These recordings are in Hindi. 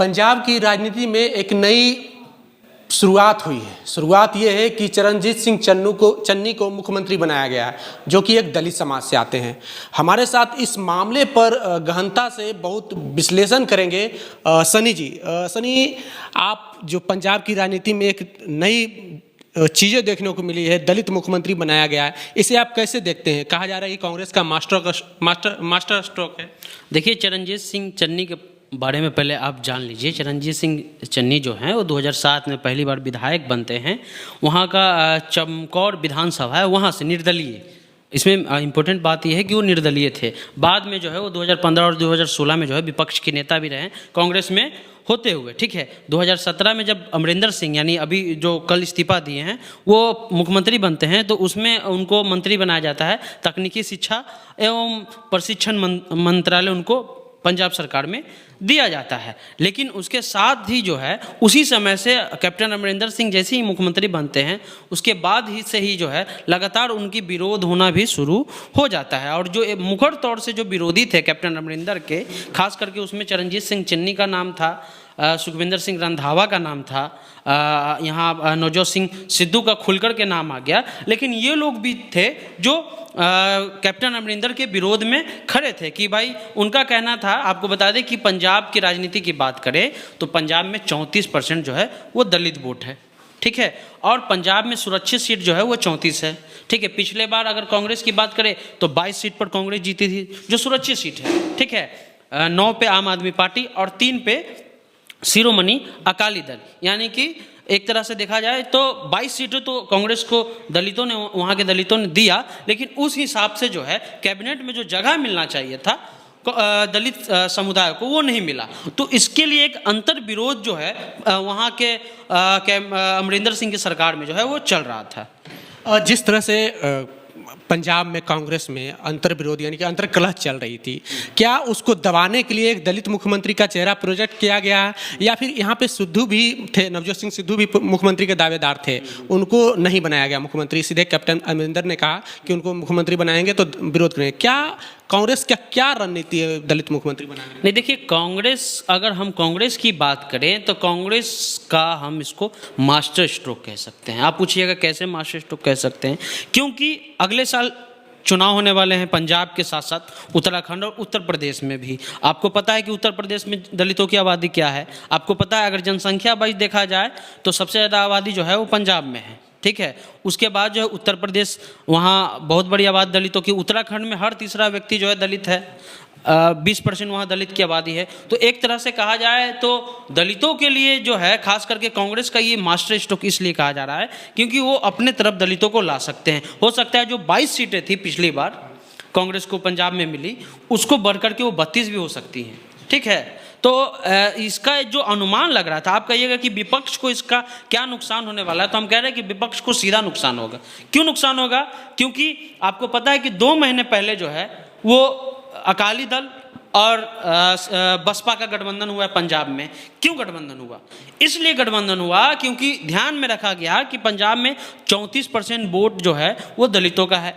पंजाब की राजनीति में एक नई शुरुआत हुई है। शुरुआत ये है कि चरणजीत सिंह चन्नी को मुख्यमंत्री बनाया गया है, जो कि एक दलित समाज से आते हैं। हमारे साथ इस मामले पर गहनता से बहुत विश्लेषण करेंगे सनी जी। सनी, आप जो पंजाब की राजनीति में एक नई चीज़ें देखने को मिली है, दलित मुख्यमंत्री बनाया गया है, इसे आप कैसे देखते हैं? कहा जा रहा है कि कांग्रेस का मास्टर स्ट्रोक है। देखिए, चरणजीत सिंह चन्नी के बारे में पहले आप जान लीजिए। चरणजीत सिंह चन्नी जो हैं वो 2007 में पहली बार विधायक बनते हैं। वहाँ का चमकौर विधानसभा है, वहाँ से निर्दलीय। इसमें इम्पोर्टेंट बात यह है कि वो निर्दलीय थे। बाद में जो है वो 2015 और 2016 में जो है विपक्ष के नेता भी रहे कांग्रेस में होते हुए। ठीक है, 2017 में जब अमरिंदर सिंह, यानी अभी जो कल इस्तीफा दिए हैं, वो मुख्यमंत्री बनते हैं, तो उसमें उनको मंत्री बनाया जाता है। तकनीकी शिक्षा एवं प्रशिक्षण मंत्रालय उनको पंजाब सरकार में दिया जाता है। लेकिन उसके साथ ही जो है उसी समय से कैप्टन अमरिंदर सिंह जैसे ही मुख्यमंत्री बनते हैं, उसके बाद ही से ही जो है लगातार उनकी विरोध होना भी शुरू हो जाता है। और जो मुखर तौर से जो विरोधी थे कैप्टन अमरिंदर के, खास करके उसमें चरणजीत सिंह चन्नी का नाम था, सुखविंदर सिंह रंधावा का नाम था, यहाँ नवजोत सिंह सिद्धू का खुलकर के नाम आ गया। लेकिन ये लोग भी थे जो कैप्टन अमरिंदर के विरोध में खड़े थे कि भाई, उनका कहना था, आपको बता दें कि पंजाब की राजनीति की बात करें तो पंजाब में 34% जो है वो दलित वोट है। ठीक है, और पंजाब में सुरक्षित सीट जो है वो 34 है। ठीक है, पिछले बार अगर कांग्रेस की बात करें तो 22 सीट पर कांग्रेस जीती थी, जो सुरक्षित सीट है। ठीक है, 9 पे आम आदमी पार्टी और 3 पे शिरोमणि अकाली दल। यानी कि एक तरह से देखा जाए तो 22 सीटें तो कांग्रेस को दलितों ने, वहाँ के दलितों ने दिया, लेकिन उस हिसाब से जो है कैबिनेट में जो जगह मिलना चाहिए था दलित समुदाय को, वो नहीं मिला। तो इसके लिए एक अंतर विरोध जो है वहाँ के अमरिंदर सिंह की सरकार में जो है वो चल रहा था। जिस तरह से पंजाब में कांग्रेस में अंतर विरोध यानी कि अंतर कलह चल रही थी, क्या उसको दबाने के लिए एक दलित मुख्यमंत्री का चेहरा प्रोजेक्ट किया गया, या फिर यहाँ पे सिद्धू भी थे, नवजोत सिंह सिद्धू भी मुख्यमंत्री के दावेदार थे, उनको नहीं बनाया गया मुख्यमंत्री? सीधे कैप्टन अमरिंदर ने कहा कि उनको मुख्यमंत्री बनाएंगे तो विरोध करेंगे। क्या कांग्रेस क्या रणनीति है दलित मुख्यमंत्री बनाने? नहीं, देखिए, कांग्रेस, अगर हम कांग्रेस की बात करें तो कांग्रेस का हम इसको मास्टर स्ट्रोक कह सकते हैं। आप पूछिएगा कैसे मास्टर स्ट्रोक कह सकते हैं? क्योंकि अगले साल चुनाव होने वाले हैं पंजाब के साथ साथ उत्तराखंड और उत्तर प्रदेश में भी। आपको पता है कि उत्तर प्रदेश में दलितों की आबादी क्या है? आपको पता है, अगर जनसंख्या वाइज देखा जाए तो सबसे ज़्यादा आबादी जो है वो पंजाब में है। ठीक है, उसके बाद जो है उत्तर प्रदेश, वहाँ बहुत बड़ी आबादी दलितों की। उत्तराखंड में हर तीसरा व्यक्ति जो है दलित है, 20% वहाँ दलित की आबादी है। तो एक तरह से कहा जाए तो दलितों के लिए जो है खास करके कांग्रेस का ये मास्टर स्ट्रोक इसलिए कहा जा रहा है क्योंकि वो अपने तरफ दलितों को ला सकते हैं। हो सकता है जो 22 सीटें थी पिछली बार कांग्रेस को पंजाब में मिली, उसको बढ़ करके वो 32 भी हो सकती हैं। ठीक है, तो इसका जो अनुमान लग रहा था, आप कहिएगा कि विपक्ष को इसका क्या नुकसान होने वाला है, तो हम कह रहे हैं कि विपक्ष को सीधा नुकसान होगा। क्यों नुकसान होगा? क्योंकि आपको पता है कि 2 महीने पहले जो है वो अकाली दल और बसपा का गठबंधन हुआ है पंजाब में। क्यों गठबंधन हुआ? इसलिए गठबंधन हुआ क्योंकि ध्यान में रखा गया कि पंजाब में 34% वोट जो है वो दलितों का है।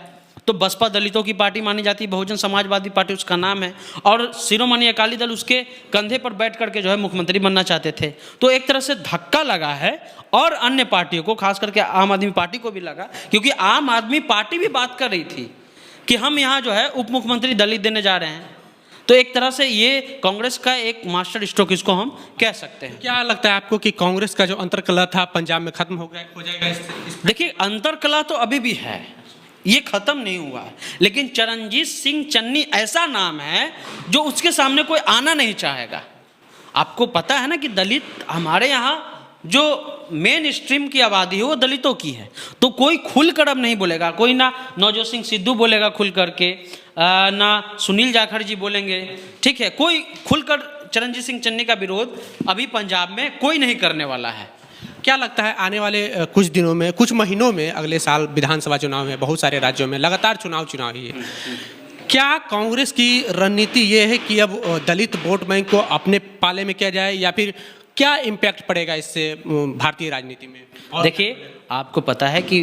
तो बसपा दलितों की पार्टी मानी जाती है, बहुजन समाजवादी पार्टी उसका नाम है, और शिरोमणि अकाली दल उसके कंधे पर बैठ करके जो है मुख्यमंत्री बनना चाहते थे। तो एक तरह से धक्का लगा है, और अन्य पार्टियों को, खास करके आम आदमी पार्टी को भी लगा, क्योंकि आम आदमी पार्टी भी बात कर रही थी कि हम यहाँ जो है उप मुख्यमंत्री दलित देने जा रहे हैं। तो एक तरह से ये कांग्रेस का एक मास्टर स्ट्रोक इसको हम कह सकते हैं। क्या लगता है आपको कि कांग्रेस का जो अंतरकलह था पंजाब में खत्म हो जाएगा? देखिए, अंतरकलह तो अभी भी है, ये खत्म नहीं हुआ है, लेकिन चरणजीत सिंह चन्नी ऐसा नाम है जो उसके सामने कोई आना नहीं चाहेगा। आपको पता है ना कि दलित, हमारे यहाँ जो मेन स्ट्रीम की आबादी है वो दलितों की है, तो कोई खुलकर अब नहीं बोलेगा। कोई ना नवजोत सिंह सिद्धू बोलेगा खुल करके, ना सुनील जाखड़ जी बोलेंगे। ठीक है, कोई खुलकर चरणजीत सिंह चन्नी का विरोध अभी पंजाब में कोई नहीं करने वाला है। क्या लगता है आने वाले कुछ दिनों में, कुछ महीनों में, अगले साल विधानसभा चुनाव है, बहुत सारे राज्यों में लगातार चुनाव ही है, क्या कांग्रेस की रणनीति ये है कि अब दलित वोट बैंक को अपने पाले में किया जाए, या फिर क्या इम्पैक्ट पड़ेगा इससे भारतीय राजनीति में? देखिए, आपको पता है कि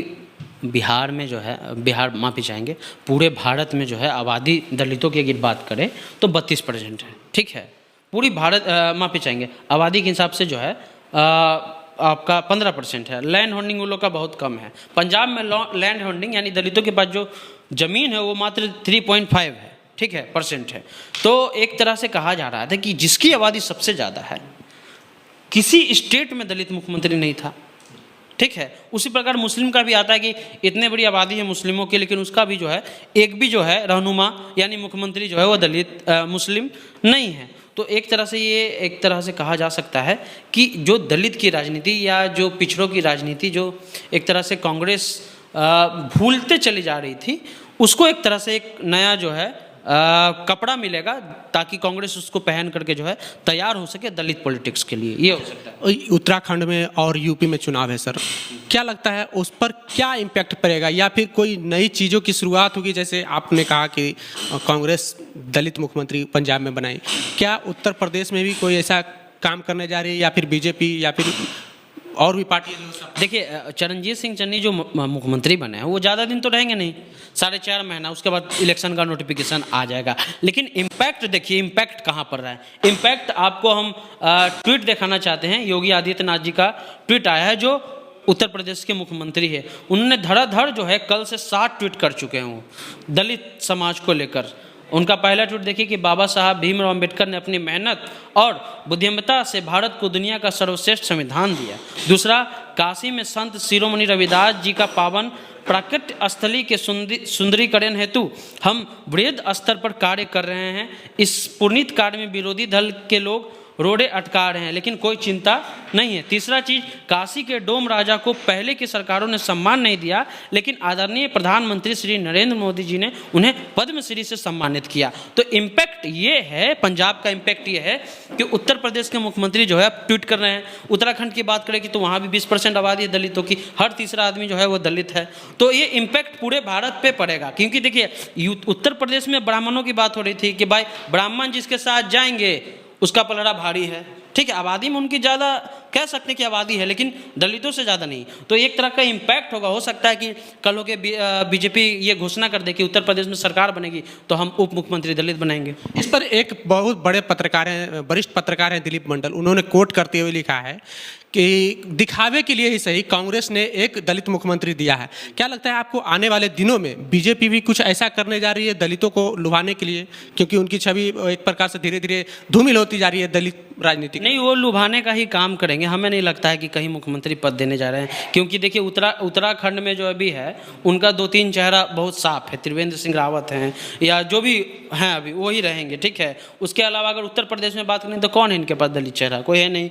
बिहार में जो है, बिहार माफी चाहेंगे, पूरे भारत में जो है आबादी दलितों की अगर बात करें तो 32% है। ठीक है, पूरी भारत माफी चाहेंगे, आबादी के हिसाब से जो है आपका 15% है। लैंड होल्डिंग उन लोग का बहुत कम है। पंजाब में लैंड होल्डिंग यानी दलितों के पास जो ज़मीन है वो मात्र 3.5 है, ठीक है, परसेंट है। तो एक तरह से कहा जा रहा था कि जिसकी आबादी सबसे ज़्यादा है, किसी स्टेट में दलित मुख्यमंत्री नहीं था, ठीक है। उसी प्रकार मुस्लिम का भी आता है कि इतने बड़ी आबादी है मुस्लिमों की, लेकिन उसका भी जो है एक भी जो है रहनुमा यानी मुख्यमंत्री जो है वो दलित मुस्लिम नहीं है। तो एक तरह से ये एक तरह से कहा जा सकता है कि जो दलित की राजनीति या जो पिछड़ों की राजनीति जो एक तरह से कांग्रेस भूलते चली जा रही थी, उसको एक तरह से एक नया जो है कपड़ा मिलेगा ताकि कांग्रेस उसको पहन करके जो है तैयार हो सके दलित पॉलिटिक्स के लिए। ये हो सकता है। उत्तराखंड में और यूपी में चुनाव है सर, क्या लगता है उस पर क्या इम्पैक्ट पड़ेगा, या फिर कोई नई चीज़ों की शुरुआत होगी? जैसे आपने कहा कि कांग्रेस दलित मुख्यमंत्री पंजाब में बनाई, क्या उत्तर प्रदेश में भी कोई ऐसा काम करने जा रही है, या फिर बीजेपी या फिर और भी पार्टी? देखिए, चरणजीत सिंह चन्नी जो मुख्यमंत्री बने हैं वो ज़्यादा दिन तो रहेंगे नहीं, 4.5 महीना, उसके बाद इलेक्शन का नोटिफिकेशन आ जाएगा। लेकिन इम्पैक्ट देखिए, इम्पैक्ट कहाँ पड़ रहा है। इम्पैक्ट आपको हम ट्वीट दिखाना चाहते हैं। योगी आदित्यनाथ जी का ट्वीट आया है, जो उत्तर प्रदेश के मुख्यमंत्री है। उन्होंने धड़ाधड़ जो है कल से 60 ट्वीट कर चुके हैं दलित समाज को लेकर। उनका पहला ट्वीट देखिए कि बाबा साहब भीमराव अंबेडकर ने अपनी मेहनत और बुद्धिमत्ता से भारत को दुनिया का सर्वश्रेष्ठ संविधान दिया। दूसरा, काशी में संत शिरोमणि रविदास जी का पावन प्राकृतिक स्थली के सुंदरीकरण हेतु हम बृहद स्तर पर कार्य कर रहे हैं। इस पुनीत कार्य में विरोधी दल के लोग रोडे अटका रहे हैं, लेकिन कोई चिंता नहीं है। तीसरा चीज, काशी के डोम राजा को पहले की सरकारों ने सम्मान नहीं दिया, लेकिन आदरणीय प्रधानमंत्री श्री नरेंद्र मोदी जी ने उन्हें पद्मश्री से सम्मानित किया। तो इम्पैक्ट ये है, पंजाब का इम्पैक्ट ये है कि उत्तर प्रदेश के मुख्यमंत्री जो है ट्वीट कर रहे हैं। उत्तराखंड की बात करें कि तो वहाँ भी 20% आबादी है दलितों की, हर तीसरा आदमी जो है वो दलित है। तो ये इम्पैक्ट पूरे भारत पे पड़ेगा, क्योंकि देखिए उत्तर प्रदेश में ब्राह्मणों की बात हो रही थी कि भाई ब्राह्मण जिसके साथ जाएंगे उसका पलड़ा भारी है, ठीक है। आबादी में उनकी ज़्यादा कह सकते हैं कि आबादी है, लेकिन दलितों से ज़्यादा नहीं। तो एक तरह का इम्पैक्ट होगा। हो सकता है कि कल हो के बीजेपी ये घोषणा कर दे कि उत्तर प्रदेश में सरकार बनेगी तो हम उप मुख्यमंत्री दलित बनाएंगे। इस पर एक बहुत बड़े पत्रकार हैं, वरिष्ठ पत्रकार हैं दिलीप मंडल, उन्होंने कोट करते हुए लिखा है कि दिखावे के लिए ही सही कांग्रेस ने एक दलित मुख्यमंत्री दिया है। क्या लगता है आपको आने वाले दिनों में बीजेपी भी कुछ ऐसा करने जा रही है दलितों को लुभाने के लिए, क्योंकि उनकी छवि एक प्रकार से धीरे धीरे धूमिल होती जा रही है दलित राजनीति? नहीं, वो लुभाने का ही काम करेंगे। हमें नहीं लगता है कि कहीं मुख्यमंत्री पद देने जा रहे हैं, क्योंकि देखिए उत्तराखंड में जो अभी है उनका 2-3 चेहरा बहुत साफ है। त्रिवेंद्र सिंह रावत हैं या जो भी हैं अभी वही रहेंगे, ठीक है। उसके अलावा अगर उत्तर प्रदेश में बात करें तो कौन है इनके पास दलित चेहरा? कोई है नहीं।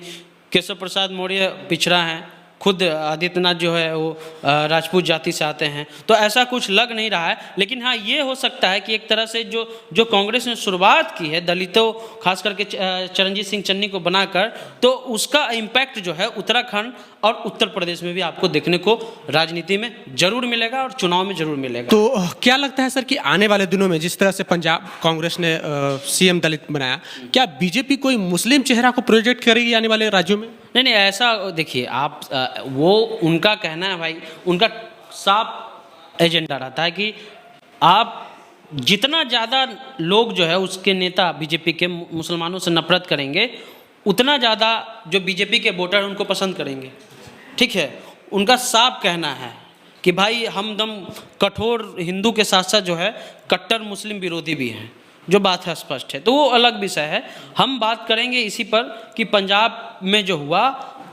केशव प्रसाद मौर्य पिछड़ा हैं, खुद आदित्यनाथ जो है वो राजपूत जाति से आते हैं। तो ऐसा कुछ लग नहीं रहा है। लेकिन हाँ, ये हो सकता है कि एक तरह से जो कांग्रेस ने शुरुआत की है दलितों खास करके चरणजीत सिंह चन्नी को बनाकर, तो उसका इम्पैक्ट जो है उत्तराखंड और उत्तर प्रदेश में भी आपको देखने को राजनीति में जरूर मिलेगा और चुनाव में जरूर मिलेगा। तो क्या लगता है सर कि आने वाले दिनों में जिस तरह से पंजाब कांग्रेस ने सीएम दलित बनाया, क्या बीजेपी कोई मुस्लिम चेहरा को प्रोजेक्ट करेगी आने वाले राज्यों में? नहीं, ऐसा देखिए आप, वो उनका कहना है भाई, उनका साफ एजेंडा रहता है कि आप जितना ज़्यादा लोग जो है उसके नेता बीजेपी के मुसलमानों से नफरत करेंगे, उतना ज़्यादा जो बीजेपी के वोटर उनको पसंद करेंगे, ठीक है। उनका साफ कहना है कि भाई हमदम कठोर हिंदू के साथ साथ जो है कट्टर मुस्लिम विरोधी भी हैं। जो बात है स्पष्ट है, तो वो अलग विषय है। हम बात करेंगे इसी पर कि पंजाब में जो हुआ,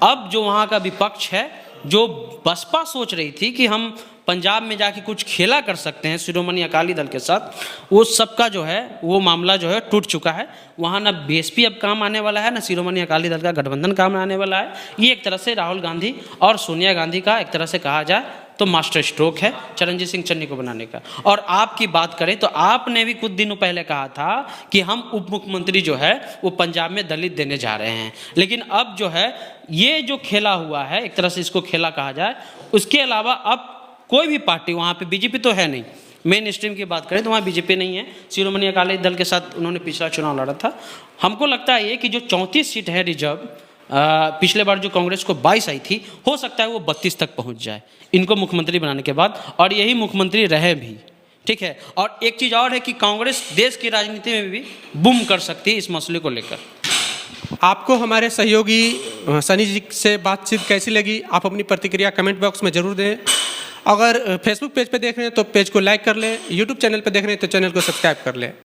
अब जो वहाँ का विपक्ष है, जो बसपा सोच रही थी कि हम पंजाब में जाके कुछ खेला कर सकते हैं शिरोमणि अकाली दल के साथ, वो सबका जो है वो मामला जो है टूट चुका है। वहाँ ना बीएसपी अब काम आने वाला है, ना शिरोमणि अकाली दल का गठबंधन काम आने वाला है। ये एक तरह से राहुल गांधी और सोनिया गांधी का एक तरह से कहा जाए तो मास्टर स्ट्रोक है चरणजीत सिंह चन्नी को बनाने का। और आपकी बात करें तो आपने भी कुछ दिनों पहले कहा था कि हम उप मुख्यमंत्री जो है वो पंजाब में दलित देने जा रहे हैं। लेकिन अब जो है ये जो खेला हुआ है, एक तरह से इसको खेला कहा जाए, उसके अलावा अब कोई भी पार्टी, वहाँ पे बीजेपी तो है नहीं, मेन स्ट्रीम की बात करें तो वहाँ बीजेपी नहीं है। शिरोमणि अकाली दल के साथ उन्होंने पिछला चुनाव लड़ा था। हमको लगता है ये कि जो 34 सीट है रिजर्व, पिछले बार जो कांग्रेस को 22 आई थी, हो सकता है वो 32 तक पहुंच जाए इनको मुख्यमंत्री बनाने के बाद, और यही मुख्यमंत्री रहे भी, ठीक है। और एक चीज़ और है कि कांग्रेस देश की राजनीति में भी बूम कर सकती है इस मसले को लेकर। आपको हमारे सहयोगी सनी जी से बातचीत कैसी लगी, आप अपनी प्रतिक्रिया कमेंट बॉक्स में ज़रूर दें। अगर फेसबुक पेज पे देख रहे हैं तो पेज को लाइक कर लें, यूट्यूब चैनल पे देख रहे हैं तो चैनल को सब्सक्राइब कर लें।